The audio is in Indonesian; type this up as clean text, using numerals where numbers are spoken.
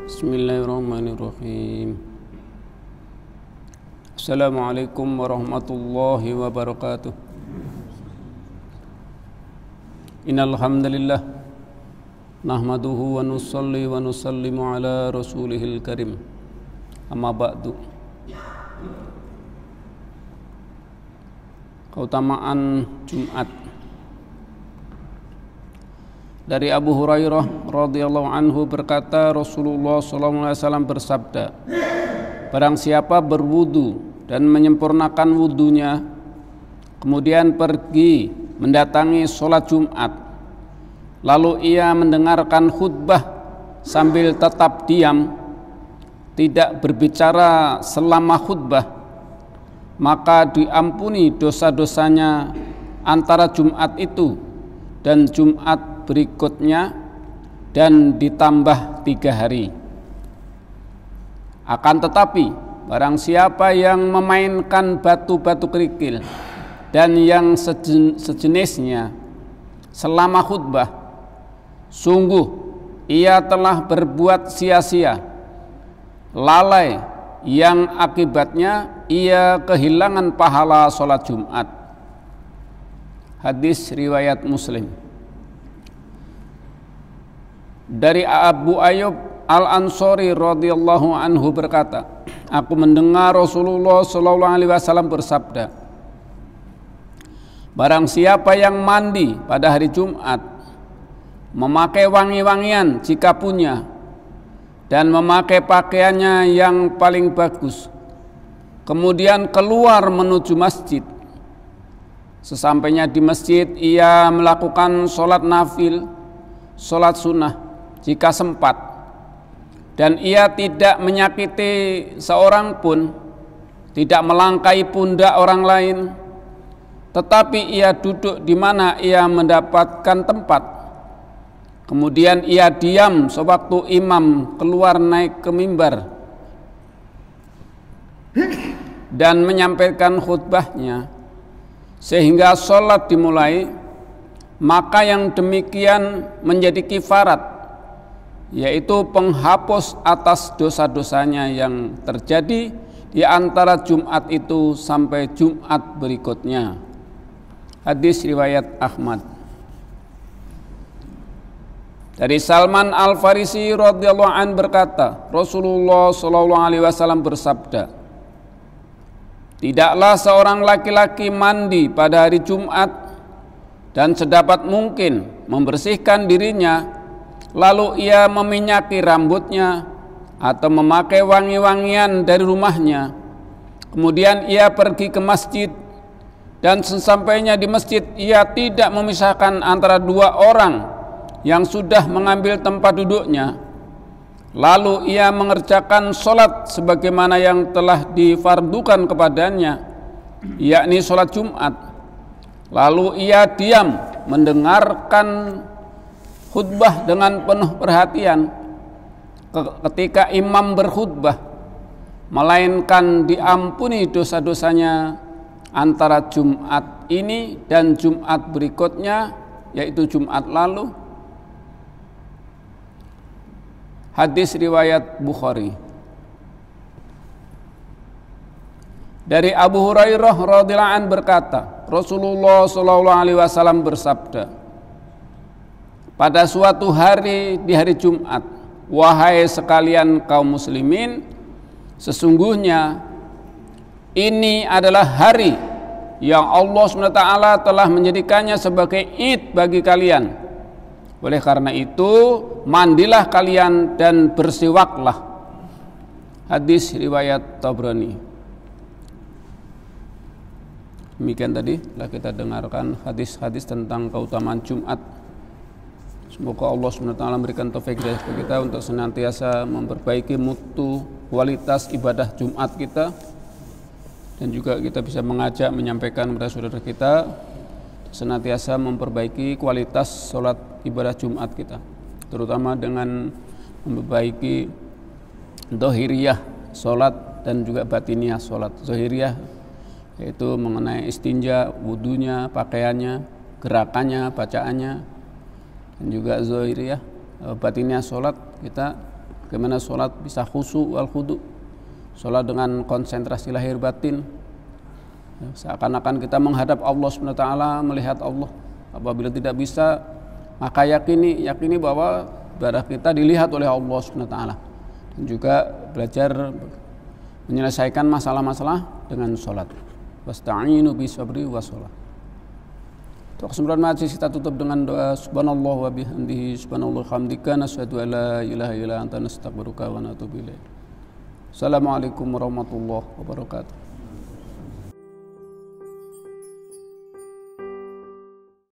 Bismillahirrahmanirrahim. Assalamualaikum warahmatullahi wabarakatuh. Innal hamdalillah nahmaduhu wa nusalli wa nusallimu ala rasulihil karim. Amma ba'du. Keutamaan Jumat. Dari Abu Hurairah radhiyallahu anhu berkata, Rasulullah SAW bersabda, barang siapa berwudu dan menyempurnakan wudunya, kemudian pergi mendatangi sholat Jumat, lalu ia mendengarkan khutbah sambil tetap diam, tidak berbicara selama khutbah, maka diampuni dosa-dosanya antara Jumat itu dan Jumat berikutnya dan ditambah 3 hari. Akan tetapi barang siapa yang memainkan batu-batu kerikil dan yang sejenisnya selama khutbah, sungguh ia telah berbuat sia-sia, lalai, yang akibatnya ia kehilangan pahala sholat Jumat. Hadis riwayat Muslim. Dari Abu Ayyub Al-Ansari radhiyallahu anhu berkata, aku mendengar Rasulullah SAW bersabda, barang siapa yang mandi pada hari Jumat, memakai wangi-wangian jika punya, dan memakai pakaiannya yang paling bagus, kemudian keluar menuju masjid, sesampainya di masjid ia melakukan sholat nafil, sholat sunnah jika sempat, dan ia tidak menyakiti seorang pun, tidak melangkai pundak orang lain, tetapi ia duduk di mana ia mendapatkan tempat, kemudian ia diam sewaktu imam keluar naik ke mimbar dan menyampaikan khutbahnya sehingga sholat dimulai, maka yang demikian menjadi kifarat, yaitu penghapus atas dosa-dosanya yang terjadi di antara Jumat itu sampai Jumat berikutnya. Hadis riwayat Ahmad. Dari Salman Al-Farisi radhiyallahu an berkata, Rasulullah SAW bersabda, tidaklah seorang laki-laki mandi pada hari Jumat dan sedapat mungkin membersihkan dirinya, lalu ia meminyaki rambutnya atau memakai wangi-wangian dari rumahnya, kemudian ia pergi ke masjid, dan sesampainya di masjid ia tidak memisahkan antara 2 orang yang sudah mengambil tempat duduknya, lalu ia mengerjakan sholat sebagaimana yang telah difardukan kepadanya, yakni sholat Jumat, lalu ia diam mendengarkan khutbah dengan penuh perhatian ketika imam berkhutbah, melainkan diampuni dosa-dosanya antara Jumat ini dan Jumat berikutnya, yaitu Jumat lalu. Hadis riwayat Bukhari. Dari Abu Hurairah radhiyallahu anhu berkata, Rasulullah SAW bersabda, pada suatu hari di hari Jumat, wahai sekalian kaum muslimin, sesungguhnya ini adalah hari yang Allah SWT telah menjadikannya sebagai Id bagi kalian. Oleh karena itu, mandilah kalian dan bersiwaklah. Hadis riwayat Tabrani. Demikian tadi telah kita dengarkan hadis-hadis tentang keutamaan Jumat. Semoga Allah SWT memberikan taufik kepada kita untuk senantiasa memperbaiki mutu kualitas ibadah Jumat kita, dan juga kita bisa mengajak, menyampaikan kepada saudara kita senantiasa memperbaiki kualitas sholat ibadah Jumat kita, terutama dengan memperbaiki dohiriyah sholat dan juga batiniyah sholat. Dohiriyah yaitu mengenai istinja, wudunya, pakaiannya, gerakannya, bacaannya, dan juga zahiriyah batinnya sholat kita bagaimana sholat bisa khusyuk wal khudu, sholat dengan konsentrasi lahir batin, ya, seakan-akan kita menghadap Allah SWT, melihat Allah. Apabila tidak bisa, maka yakini bahwa ibadah kita dilihat oleh Allah SWT. Dan juga belajar menyelesaikan masalah-masalah dengan sholat. Wasta'inu bisabri wassalah. Untuk kesempatan majlis kita tutup dengan doa subhanallah wa bihamdihi subhanallah hamdika nasyhadu an la ilaha illa anta nastaghfiruka wa natubu ilaik. Assalamualaikum warahmatullahi wabarakatuh.